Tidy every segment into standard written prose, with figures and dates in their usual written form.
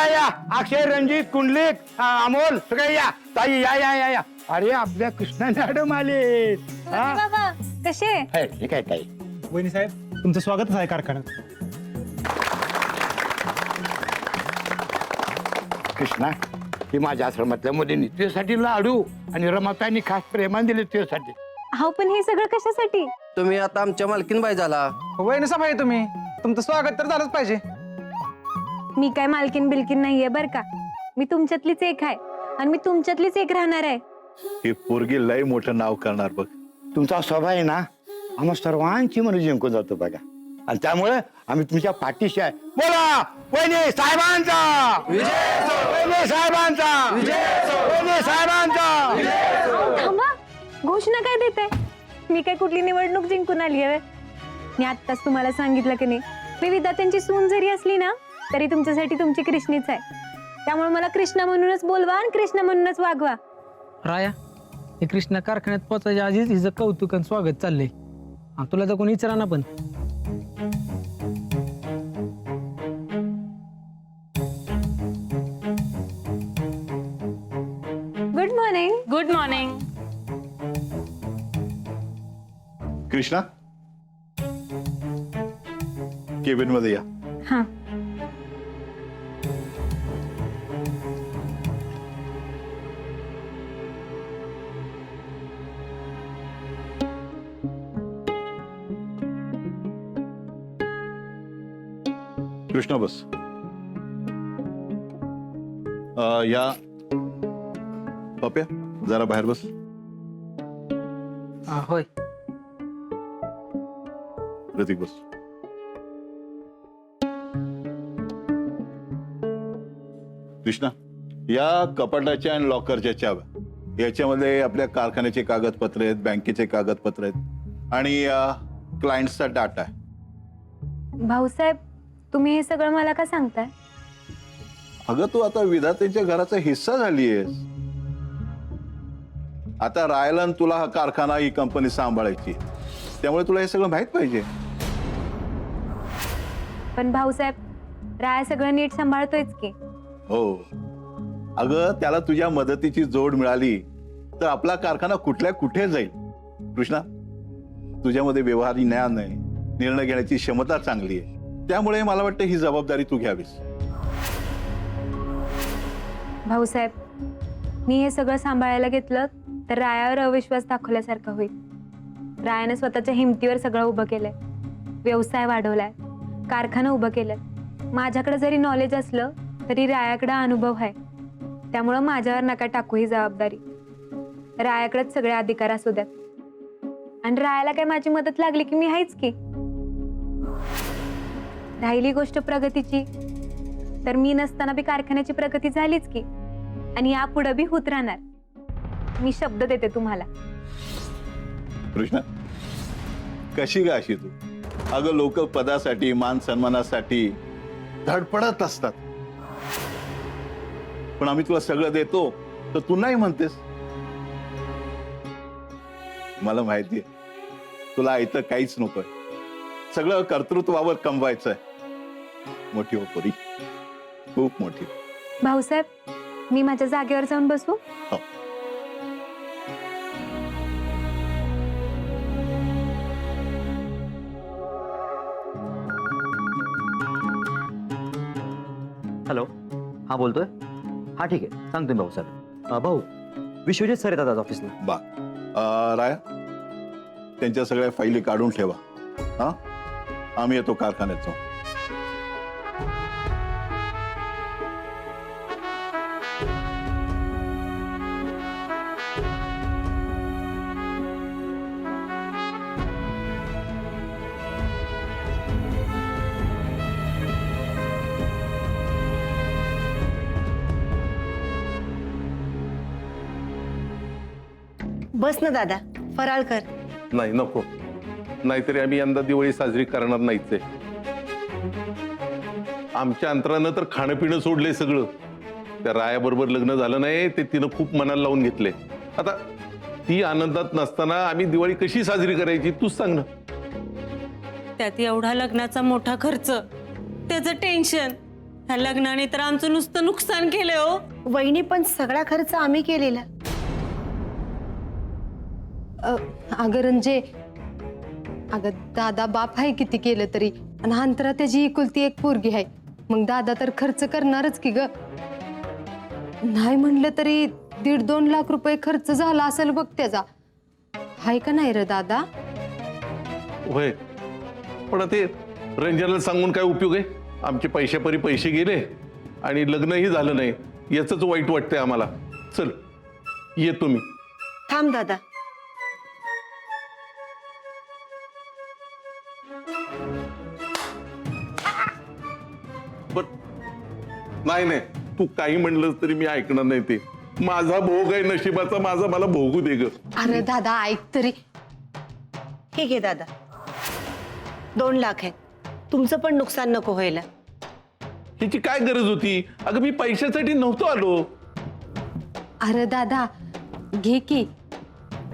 या अक्षय रणजित कुंडलिक अमोल सगळे या ताई या या या या अरे आपल्या कृष्णा मॅडम आले बाबा कसे ठीक आहे ताई वहिनी साहेब तुमचं स्वागतच आहे कारखान्यात. कृष्णा ही माझ्या आश्रमातल्या मुलींनी तुझ्यासाठी लाडू आणि रमाताईंनी खास प्रेमान दिले तुझ्यासाठी. हो पण हे सगळं कशासाठी? तुम्ही आता आमच्या मालकीन बाई झाला. वहिनी साहेब आहे तुम्ही, तुमचं स्वागत तर झालंच पाहिजे. मी काय मालकीन बिलकीन नाहीये बर का. मी तुमच्यातलीच एक आहे आणि मी तुमच्यातलीच एक राहणार आहे. ही पोरगी लय मोठं नाव करणार बघ. तुमचा स्वभाव आहे ना आम्हा सर्वांची मन जिंकून जातो बघा आणि त्यामुळे आम्ही तुमच्या पाठीशी आहे. बोला वहिनी साहेबांचा वहिनी साहेबांचा वहिनी साहेबांचा. थांबा, घोषणा काय देते? मी काय कुठली निवडणूक जिंकून आली आहे? मी आत्ताच तुम्हाला सांगितलं की नाही, मी विद्यार्थ्यांची सून जरी असली ना तरी तुमच्यासाठी तुमची कृष्णीच आहे. त्यामुळे मला कृष्णा म्हणूनच बोलवा आणि कृष्णा म्हणूनच वागवा. राया हे कृष्णा कारखान्यात पोचायच्या आधीच हिचं कौतुक आणि स्वागत चाललंय. तुला तर कोणी विचारा ना पण. Good morning. Good morning. Krishna cabin मध्ये या. हा कृष्णा बस. या पप्या जरा बाहेर बस. होय. प्रतीक बस. कृष्णा या कपाटाच्या आणि लॉकरच्या चाव्या याच्यामध्ये आपल्या कारखान्याचे कागदपत्र आहेत, बँकेचे कागदपत्र आहेत आणि क्लायंटचा डाटा आहे. भाऊसाहेब तुम्ही हे सगळं मला का सांगताय? अगं तू आता विधात्याच्या घराचा हिस्सा झालीयस. आता रायलन तुला हा कारखाना ही कंपनी सांभाळायची, त्यामुळे तुला हे सगळं माहित पाहिजे. पण भाऊसाहेब राय सगळं नीट सांभाळतोयच की. हो अगं त्याला तुझ्या मदतीची जोड मिळाली तर आपला कारखाना कुठल्या कुठे जाईल. कृष्णा तुझ्यामध्ये व्यवहारी ज्ञान आहे, निर्णय घेण्याची क्षमता चांगली आहे, त्यामुळे मला वाटतं ही जबाबदारी तू घ्यावीस. भाऊसाहेब मी हे सगळं सांभाळायला घेतलं तर रायावर अविश्वास दाखवल्यासारखं होईल. रायाने स्वतःच्या हिमतीवर सगळं उभं केलंय, व्यवसाय वाढवलाय, कारखाना उभं केलंय. माझ्याकडे जरी नॉलेज असलं तरी रायाकडे अनुभव आहे. त्यामुळं माझ्यावर नका टाकू ही जबाबदारी. रायाकडेच सगळे अधिकार असू द्यात. आणि रायाला काय माझी मदत लागली की मी आहेच की. राहिली गोष्ट प्रगतीची तर मी नसताना बी कारखान्याची प्रगती झालीच की आणि यापुढे बी होत राहणार. मी शब्द देते तुम्हाला. कृष्णा कशी गा अशी तू? अगं लोक पदासाठी मान सन्मानासाठी धडपडत असतात, पण आम्ही तुला सगळं देतो तर तू नाही म्हणतेस. मला माहितीये तुला इथं काहीच नकोय, सगळं कर्तृत्वावर कमवायचंय. मोठी हो पुरी, खूप मोठी. भाऊसाहेब मी माझ्या जागेवर जाऊन बसू? हो. हॅलो हा बोलतोय. हा ठीक आहे सांगतोय भाऊसाहेब. भाऊ विश्वजित सर येतात आज ऑफिसला. बा राया त्यांच्या सगळ्या फाईली काढून ठेवा. हा आम्ही येतो कारखान्यात जाऊन. बस ना दादा, फराळ कर. नाही नको, नाहीतरी आम्ही यंदा दिवाळी साजरी करणार नाहीच आहे. आमच्या अंतरानं तर खाणं पिणं सोडलंय सगळं. त्या रायाबरोबर लग्न झालं नाही ते तिनं खूप मनाला लावून घेतले. आता ती आनंदात नसताना आम्ही दिवाळी कशी साजरी करायची तूच सांग ना. त्यात एवढा लग्नाचा मोठा खर्च, त्याचं टेन्शन, ह्या लग्नाने तर आमचं नुसतं नुकसान केलंय हो. वहिनी पण सगळा खर्च आम्ही केलेला. अगं रंजे, अगं दादा बाप आहे किती केलं तरी, आणि अंतरा त्याची एकुलती एक पोरगी आहे. मग दादा तर खर्च करणारच की ग. नाही म्हणलं तरी 1.5-2 लाख रुपये खर्च झाला असेल बघ त्याचा. हाय का नाही रे दादा? होय, पण ते रंजनाला सांगून काय उपयोग आहे? आमचे पैशापरी पैसे गेले आणि लग्नही झालं नाही, याच वाईट वाटतंय आम्हाला. चल येतो मी. थांब दादा. पण नाही नाही, तू काही म्हणलंस तरी मी ऐकणार नाही. ते माझा भोग आहे नशिबाचा, माझा मला भोगू दे ग. अरे दादा ऐक तरी. हे घे दादा, 2 लाख आहे. तुमचं पण नुकसान नको व्हायला. ह्याची काय गरज होती? अगं मी पैशासाठी नव्हतो आलो. अरे दादा घे की.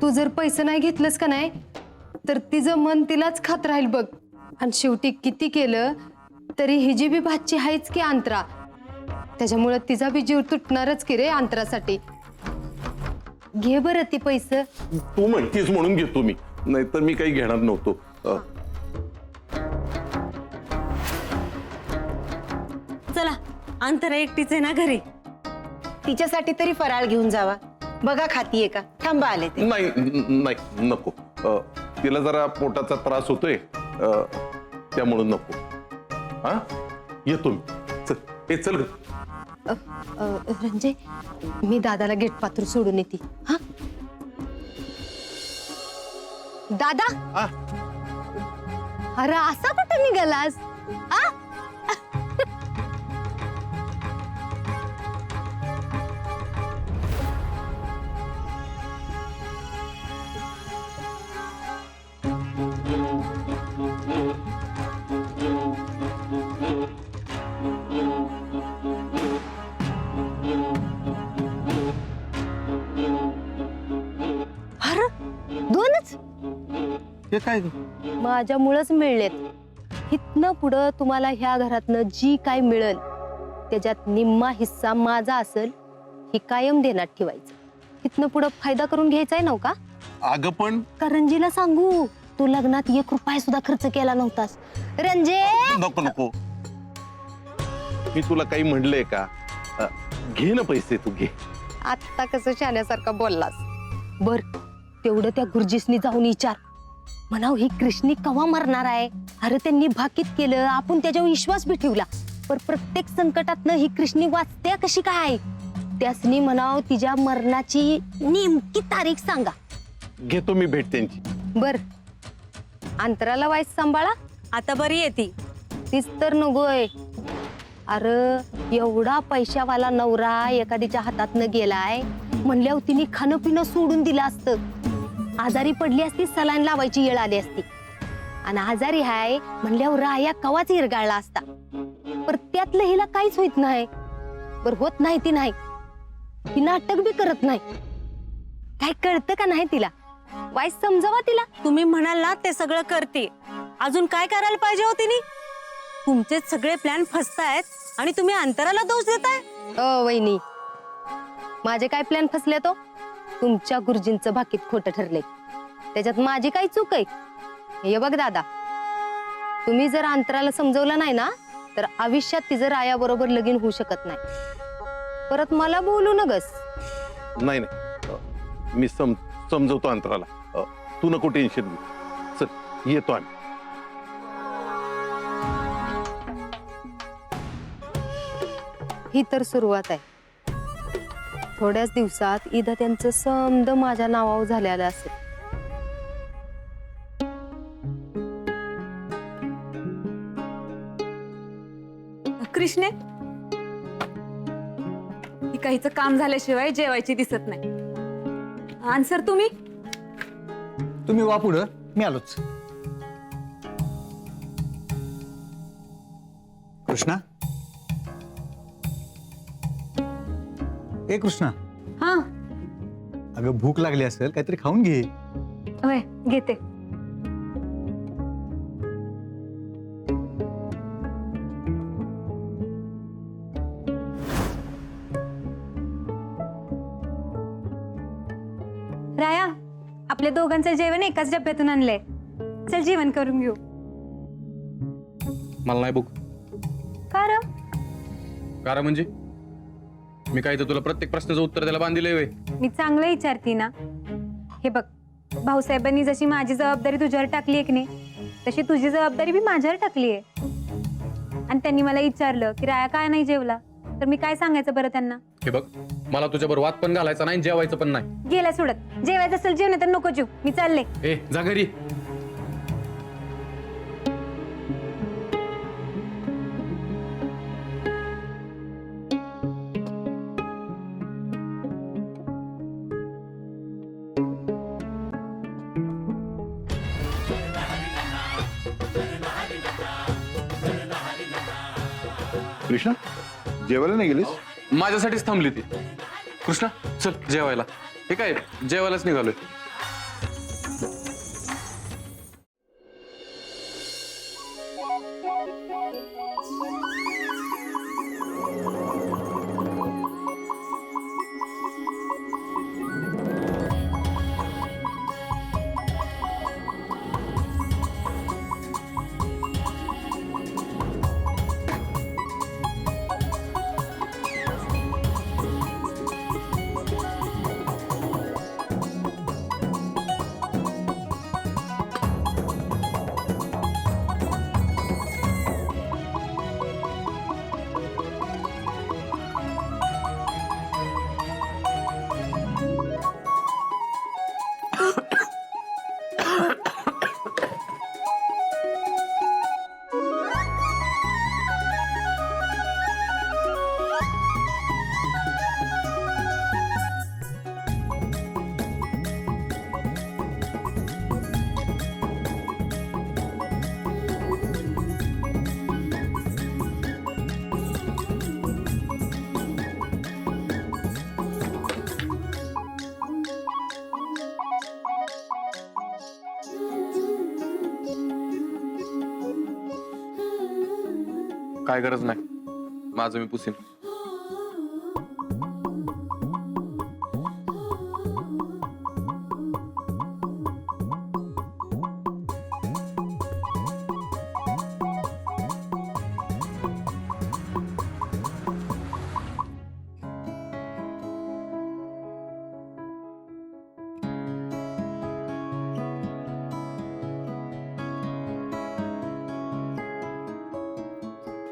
तू जर पैसे नाही घेतलंस का नाही तर तिचं मन तिलाच खात राहील बघ. आणि शेवटी किती केलं तरी हिजी बी भाची आहेच की अंतरा. त्याच्यामुळे तिचा बी जीव तुटणारच की रे अंतरासाठी. घे बरं ती पैसे. तू म्हणतीस म्हणून घेतो मी, नाहीतर मी काही घेणार नव्हतो. चला, अंतरा एकटीच आहे ना घरी. तिच्यासाठी तरी फराळ घेऊन जावा. बघा खातीये का. थांबा आले ते. नाही नाही नको. तिला जरा पोटाचा त्रास होतोय, त्यामुळं नको. हा येतो मी. चल हे चल ग. रंजे, मी दादाला गेट पात्र सोडून येते. हा दादा. हा? अरे असा कुठे निघालास? हा अरे 2च हे काय माझ्यामुळेच मिळलेत. इथनं पुढं तुम्हाला ह्या घरातनं जी काय मिळेल त्याच्यात निम्मा हिस्सा माझा असेल ही कायम देण्यात ठेवायचं. इथनं पुढं फायदा करून घ्यायचाय नव का? अगं पण का रंजीला सांगू तू लग्नात 1 रुपया सुद्धा खर्च केला नव्हतास? रंजे नको नको, मी तुला काही म्हणलंय का? घे ना पैसे, तू घे. आत्ता कसं शाण्यासारखा बोललास. बर तेवढं त्या गुरुजीसनी जाऊन विचार. म्हणाव ही कृष्णी कवा मरणार आहे. अरे त्यांनी भाकीत केलं, आपण त्याच्यावर विश्वास बी ठेवला, पण प्रत्येक संकटातनं ही कृष्णी वाचते कशी काय? त्यासनी म्हणाव तिच्या मरणाची नेमकी तारीख सांगा. घेतो मी भेट त्यांची. बर अंतराला वाईस सांभाळा. आता बरी आहे ती. तीच तर नगोय. अरे एवढा पैशावाला नवरा एखाद्याच्या हातातनं गेलाय म्हणल्यावर तिने खाणं पिणं सोडून दिलं असतं. आजारी पडली असती, सलाईन लावायची वेळ आली असती. आणि आजारी हाय म्हणल्यावर राया कवाच इरगाळला असता. पर त्यातलं हिला काहीच होत नाही. बर होत नाही ती नाही, ती नाटक बी करत नाही. काय कळतं का नाही तिला? वाईस समजावा तिला. तुम्ही म्हणाल ना ते सगळं करते. अजून काय करायला पाहिजे हो तिने? तुमचे सगळे प्लॅन फसतायत आणि तुम्ही अंतराला दोष देताय. वहिनी, माझे काय प्लॅन फसले तो? तुमच्या गुरुजींचं भाकीत खोटं ठरले, त्याच्यात माझी काही चूक आहे? हे बघ दादा, तुम्ही जर अंतराला समजवलं नाही ना तर आयुष्यात तिचं राया बरोबर लगीन होऊ शकत नाही. परत मला बोलू नगस. नाही नाही, मी समजवतो अंतराला. तू नको टेन्शन घेऊ. चल येतो आम्ही. ही तर सुरुवात आहे. थोड्याच दिवसात इथं त्यांचं समद माझ्या नावावर झालेलं असेल. कृष्णे, ही काहीच काम झाल्याशिवाय जेवायची दिसत नाही. आन्सर तुम्ही वा पुढं, मी आलोच. कृष्णा, ए कृष्णा, हा अगं भूक लागली असेल, काहीतरी खाऊन घे. होय घेते. आपल्या दोघांचं जेवण एकाच डब्यातून आणलंय. चल जेवण करून घेऊ. मला नाही भूक. का र? कारण म्हणजे मी काय तर तुला प्रत्येक प्रश्नाचं उत्तर द्यायला बांधिलंय वे. मी चांगलं विचारते ना. हे बघ, भाऊसाहेबांनी जशी माझी जबाबदारी तुझ्यावर टाकली आहे की नाही, तशी तुझी जबाबदारी मी माझ्यावर टाकली आहे. आणि त्यांनी मला विचारलं की राया काय नाही जेवला, तर मी काय सांगायचं बरं त्यांना? हे बघ, मला तुझ्याबरोबर वाद पण घालायचा नाही, जेवायचं पण नाही. गेला सोडत. जेवायचं असेल जेवण, तर नको जेव, मी चालले. ए जा घरी. कृष्णा जेवायला नाही गेलीस? माझ्यासाठीच थांबली ती. कृष्णा चल जेवायला. हे काय जेवायलाच निघालोय. काय गरज नाही, माझं मी पुसीन.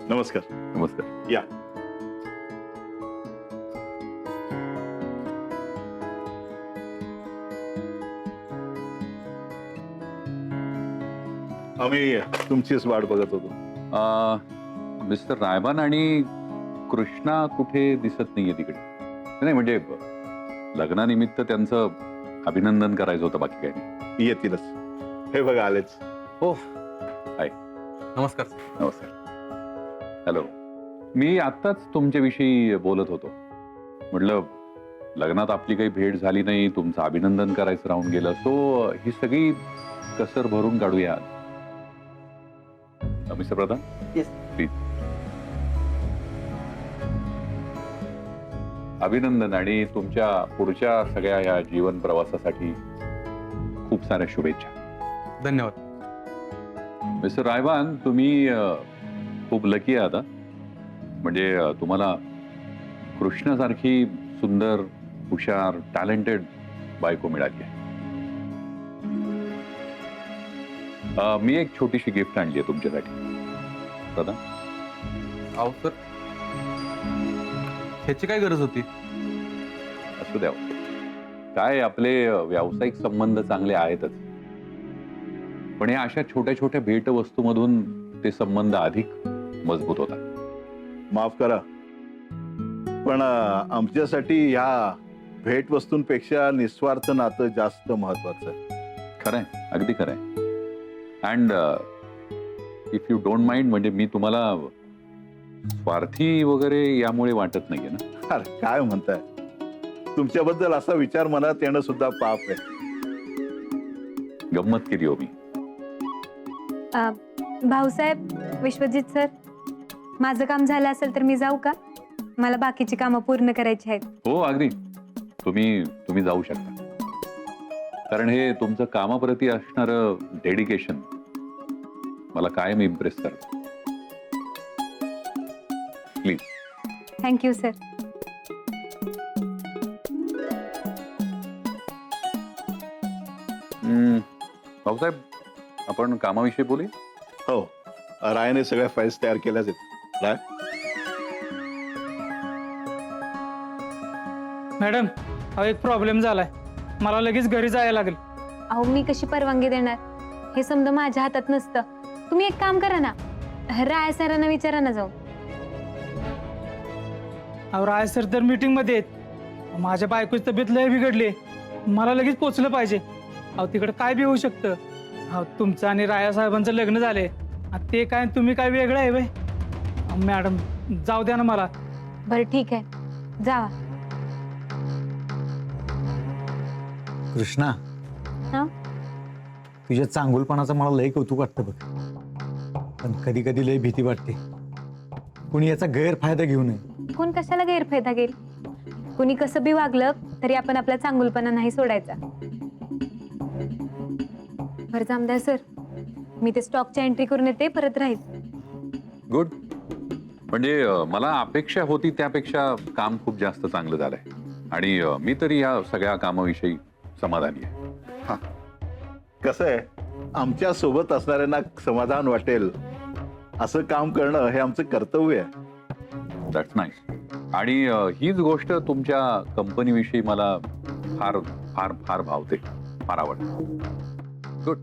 नमस्कार. नमस्कार. या. आम्ही तुमचीच वाट बघत होतो. मिस्टर रायबान आणि कृष्णा कुठे दिसत नाहीये तिकडे. नाही म्हणजे लग्नानिमित्त त्यांचं अभिनंदन करायचं होतं, बाकी काही नाही. येतीलच. हे बघा आलेच. हो हाय. नमस्कार. नमस्कार. हॅलो. मी आत्ताच तुमच्याविषयी बोलत होतो. म्हटलं लग्नात आपली काही भेट झाली नाही, तुमचं अभिनंदन करायचं राहून गेलं, सो ही सगळी कसर भरून काढूया. Mister Pradhan please. अभिनंदन आणि तुमच्या पुढच्या सगळ्या या जीवन प्रवासासाठी खूप साऱ्या शुभेच्छा. धन्यवाद. मिस्टर रायबान, तुम्ही खूप लकी आहे आता. म्हणजे तुम्हाला कृष्णासारखी सुंदर, हुशार, टॅलेंटेड बायको मिळाली आहे. मी एक छोटीशी गिफ्ट आणली आहे तुमच्यासाठी. प्रधान. अहो सर, ह्याची काय गरज होती? असू द्या. काय आपले व्यावसायिक संबंध चांगले आहेतच, पण या अशा छोट्या छोट्या भेटवस्तूमधून ते संबंध अधिक मजबूत होतात. माफ करा, पण आमच्यासाठी ह्या भेटवस्तूंपेक्षा निस्वार्थ नातं जास्त महत्वाचं आहे. खरंय, अगदी खरंय. And if you don't mind, म्हणजे मी तुम्हाला स्वार्थी वगैरे यामुळे वाटत नाहीये ना? अरे काय म्हणताय, तुमच्याबद्दल असा विचार मनात येणं सुद्धा पाप आहे. गंमत केली हो मी. भाऊसाहेब, विश्वजित सर, माझं काम झालं असेल तर मी जाऊ का? मला बाकीची कामं पूर्ण करायची आहेत. हो अगदी, तुम्ही जाऊ शकता. कारण हे तुमचं कामाप्रती असणारं डेडिकेशन मला कायम इम्प्रेस करतं. प्लीज. Thank you sir. भाऊसाहेब, आपण कामाविषयी बोलूया. हो, रायाने सगळ्या फाईल्स तयार केल्याच आहेत. राय, मॅडम, हा एक प्रॉब्लेम झालाय. मला लगेच घरी जायला लागेल. अहो मी कशी परवानगी देणार? हे समजा माझ्या हातात नसतं. तुम्ही एक काम करा ना, राय सरांना विचारा ना जाऊन. अहो राय सर तर मीटिंग मध्ये आहेत. माझ्या बायकोची तब्येत लय बिघडली. मला लगेच पोचलं पाहिजे. अहो तिकडे काय बी होऊ शकतं. अहो तुमचं आणि राया साहेबांचं लग्न झाले, ते काय तुम्ही काय वेगळं आहे व्हय? मॅडम जाऊ द्या ना मला. बरं ठीक आहे, जावा. कृष्णा, हा? तुझ्या चांगुलपणाचं मला लय कौतुक वाटतं बघ. पण कधी कधी लय भीती वाटते. कुणी याचा गैरफायदा घेऊ नये. कोण कशाला गैरफायदा घेईल? कुणी कसं बी वागलं तरी आपण आपला चांगुलपणा नाही सोडायचा. बरं जामदार सर, मी ते स्टॉकच्या एंट्री करून येते, परत राहील. गुड. म्हणजे मला अपेक्षा होती त्यापेक्षा काम खूप जास्त चांगलं झालंय आणि मी तरी या सगळ्या कामाविषयी समाधानी आहे. कसं आहे, आमच्या सोबत असणाऱ्यांना समाधान वाटेल असं काम करणं हे आमचं कर्तव्य आहे. That's nice. आणि हीच गोष्ट तुमच्या कंपनीविषयी मला फार फार फार भावते, फार आवडते. गुड.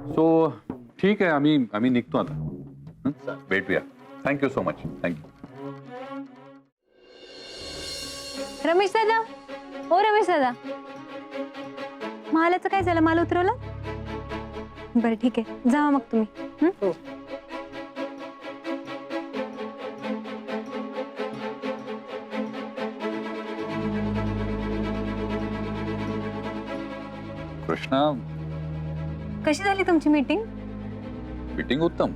सो ठीक आहे, आम्ही निघतो आता. भेटूया. Thank you so much. Thank you. Ramesh दादा, हो रमेश दादा, मालाचं काय झालं? माल उतरवलं? बरं ठीक आहे, जावा मग तुम्ही. हो. कृष्णा, कशी झाली तुमची मीटिंग? मीटिंग उत्तम.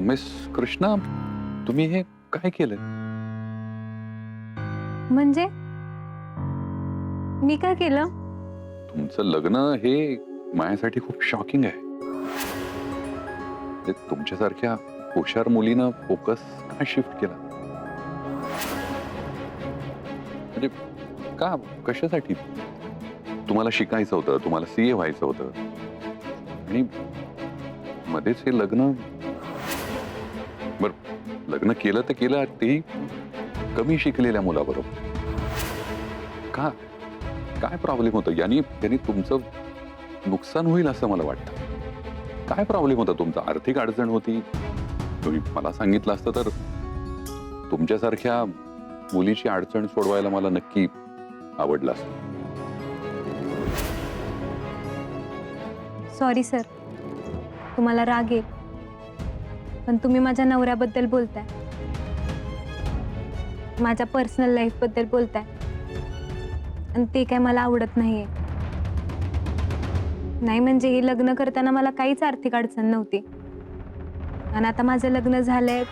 मिस कृष्णा, तुम्ही हे काय केलं? म्हणजे मी काय केलं? तुमचं लग्न हे माझ्यासाठी खूप शॉकिंग आहे. तुमच्यासारख्या हुशार मुलीनं फोकस का शिफ्ट केला? म्हणजे का, कशासाठी? तुम्हाला शिकायचं होतं, तुम्हाला CA व्हायचं होतं आणि मध्येच हे लग्न. बरं, लग्न केलं तर केलं, तेही कमी शिकलेल्या मुलाबरोबर. का, काय प्रॉब्लेम होतं? त्यांनी तुमचं नुकसान होईल असं मला वाटतं. काय प्रॉब्लेम होता तुमचा? आर्थिक अडचण होती? तुम्ही मला सांगितलं असतं तर तुमच्यासारख्या मुलीची अडचण सोडवायला मला नक्की आवडलं असतं. सॉरी सर, तुम्हाला राग येईल, पण तुम्ही माझ्या नवऱ्याबद्दल बोलताय, माझ्या पर्सनल लाईफ बद्दल बोलताय, आणि ते काय मला आवडत नाहीये. नाही म्हणजे हे लग्न करताना मला काहीच आर्थिक अडचण नव्हती, आणि आता माझं लग्न झालंय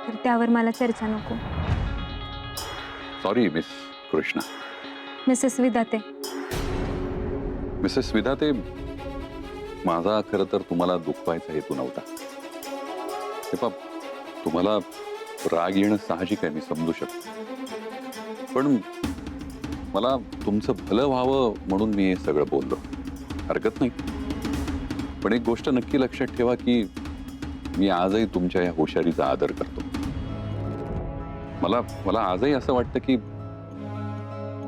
तर त्यावर मला चर्चा नको. Sorry miss Krishna. मिसेस विधाते. मिसेस विधाते, माझा खरं तर तुम्हाला दुखवायचा हेतू नव्हता. हे पहा, तुम्हाला राग येणं साहजिक आहे, मी समजू शकतो. पण मला तुमचं भलं व्हावं म्हणून मी हे सगळं बोललो. हरकत नाही. पण एक गोष्ट नक्की लक्षात ठेवा की मी आजही तुमच्या या हुशारीचा आदर करतो. मला आजही असं वाटतं की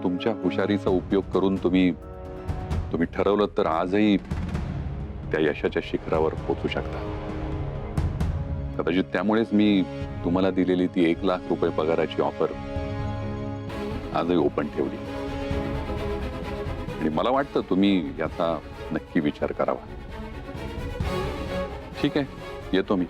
तुमच्या हुशारीचा उपयोग करून तुम्ही ठरवलं तर आजही त्या यशाच्या शिखरावर पोहोचू शकता. कदाचित त्यामुळेच मी तुम्हाला दिलेली ती 1 लाख रुपये पगाराची ऑफर आजही ओपन ठेवली. आणि मला वाटतं तुम्ही याचा नक्की विचार करावा. ठीक आहे, येतो मी.